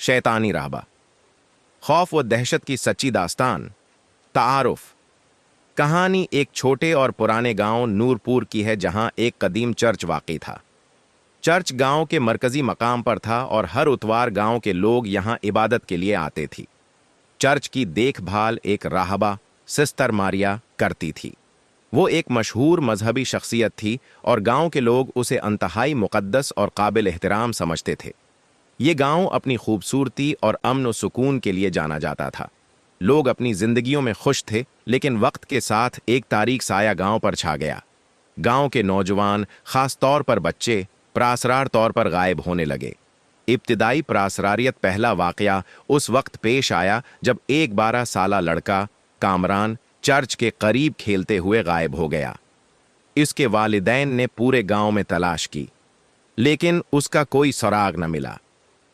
शैतानी राहबा। खौफ व दहशत की सच्ची दास्तान। तारुफ। कहानी एक छोटे और पुराने गांव नूरपुर की है, जहां एक कदीम चर्च वाक़ई था। चर्च गांव के मरकजी मकाम पर था और हर इतवार गांव के लोग यहां इबादत के लिए आते थे। चर्च की देखभाल एक राहबा सिस्टर मारिया करती थी। वो एक मशहूर मजहबी शख्सियत थी और गांव के लोग उसे इंतहाई मुक़द्दस और काबिल एहतराम समझते थे। ये गांव अपनी खूबसूरती और अमन व सुकून के लिए जाना जाता था। लोग अपनी जिंदगियों में खुश थे, लेकिन वक्त के साथ एक तारीक साया गांव पर छा गया। गांव के नौजवान, खास तौर पर बच्चे, प्रासरार तौर पर गायब होने लगे। इब्तिदाई प्रासरारियत पहला वाक़या उस वक्त पेश आया जब एक 12 साला लड़का कामरान चर्च के करीब खेलते हुए गायब हो गया। इसके वालिदैन ने पूरे गांव में तलाश की, लेकिन उसका कोई सुराग न मिला।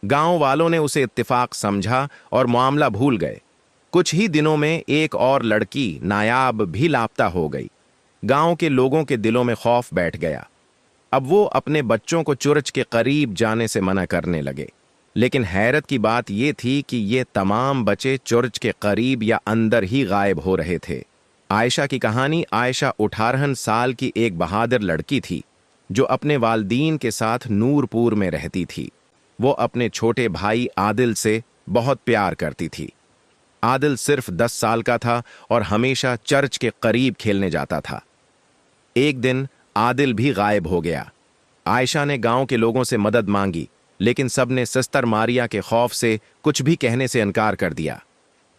गांव वालों ने उसे इत्तेफाक समझा और मामला भूल गए। कुछ ही दिनों में एक और लड़की नायाब भी लापता हो गई। गांव के लोगों के दिलों में खौफ बैठ गया। अब वो अपने बच्चों को चर्च के करीब जाने से मना करने लगे। लेकिन हैरत की बात ये थी कि ये तमाम बच्चे चर्च के करीब या अंदर ही गायब हो रहे थे। आयशा की कहानी। आयशा 18 साल की एक बहादुर लड़की थी जो अपने वालदीन के साथ नूरपुर में रहती थी। वो अपने छोटे भाई आदिल से बहुत प्यार करती थी। आदिल सिर्फ 10 साल का था और हमेशा चर्च के करीब खेलने जाता था। एक दिन आदिल भी गायब हो गया। आयशा ने गांव के लोगों से मदद मांगी, लेकिन सबने सिस्टर मारिया के खौफ से कुछ भी कहने से इनकार कर दिया।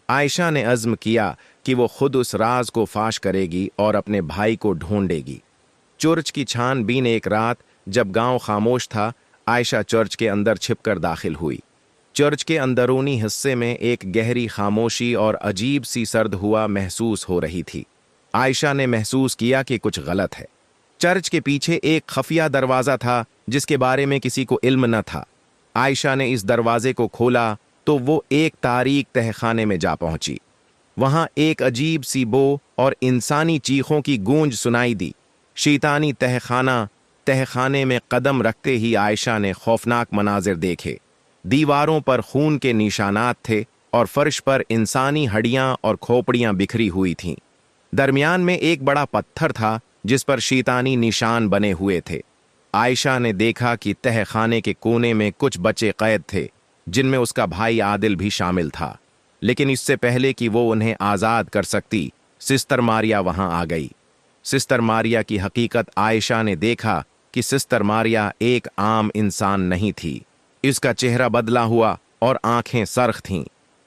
आयशा ने अज़्म किया कि वो खुद उस राज को फाश करेगी और अपने भाई को ढूंढेगी। चर्च की छानबीन एक रात, जब गांव खामोश था, आयशा चर्च के अंदर छिपकर दाखिल हुई। चर्च के अंदरूनी हिस्से में एक गहरी खामोशी और अजीब सी सर्द हुआ महसूस हो रही थी। आयशा ने महसूस किया कि कुछ गलत है। चर्च के पीछे एक खफिया दरवाज़ा था जिसके बारे में किसी को इल्म न था। आयशा ने इस दरवाजे को खोला तो वो एक तारीक तहखाने में जा पहुंची। वहां एक अजीब सी बो और इंसानी चीखों की गूंज सुनाई दी। शैतानी तहखाने में कदम रखते ही आयशा ने खौफनाक मनाजिर देखे। दीवारों पर खून के निशानात थे और फर्श पर इंसानी हड्डियां और खोपड़ियां बिखरी हुई थीं। दरमियान में एक बड़ा पत्थर था जिस पर शैतानी निशान बने हुए थे। आयशा ने देखा कि तहखाने के कोने में कुछ बच्चे कैद थे, जिनमें उसका भाई आदिल भी शामिल था। लेकिन इससे पहले कि वो उन्हें आज़ाद कर सकती, सिस्टर मारिया वहां आ गई। सिस्टर मारिया की हकीकत आयशा ने देखा कि सिस्टर मारिया एक आम इंसान नहीं थी। इसका चेहरा बदला हुआ और आंखें सरख थीं।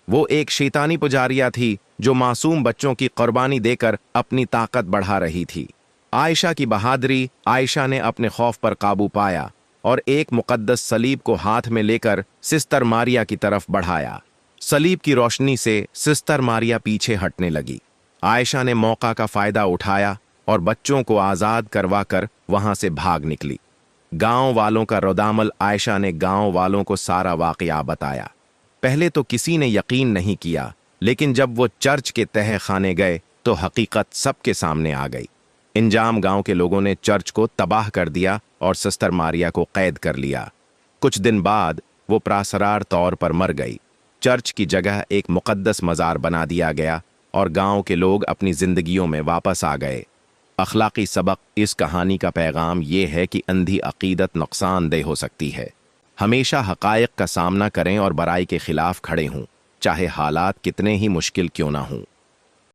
वो एक शैतानी पुजारिया थी जो मासूम बच्चों की कुर्बानी देकर अपनी ताकत बढ़ा रही थी। आयशा की बहादुरी। आयशा ने अपने खौफ पर काबू पाया और एक मुक़द्दस सलीब को हाथ में लेकर सिस्टर मारिया की तरफ बढ़ाया। सलीब की रोशनी से सिस्टर मारिया पीछे हटने लगी। आयशा ने मौका का फ़ायदा उठाया और बच्चों को आज़ाद करवाकर वहां से भाग निकली। गांव वालों का रद्द-ए-अमल। आयशा ने गांव वालों को सारा वाक़या बताया। पहले तो किसी ने यकीन नहीं किया, लेकिन जब वो चर्च के तहखाने गए तो हकीकत सबके सामने आ गई। इंजाम गांव के लोगों ने चर्च को तबाह कर दिया और सिस्टर मारिया को कैद कर लिया। कुछ दिन बाद वो प्रासरार तौर पर मर गई। चर्च की जगह एक मुक़द्दस मज़ार बना दिया गया और गांव के लोग अपनी जिंदगियों में वापस आ गए। अखलाकी सबक। इस कहानी का पैगाम ये है कि अंधी अकीदत नुकसानदेह हो सकती है। हमेशा हक़ाइक़ का सामना करें और बुराई के खिलाफ खड़े हों, चाहे हालात कितने ही मुश्किल क्यों ना हों।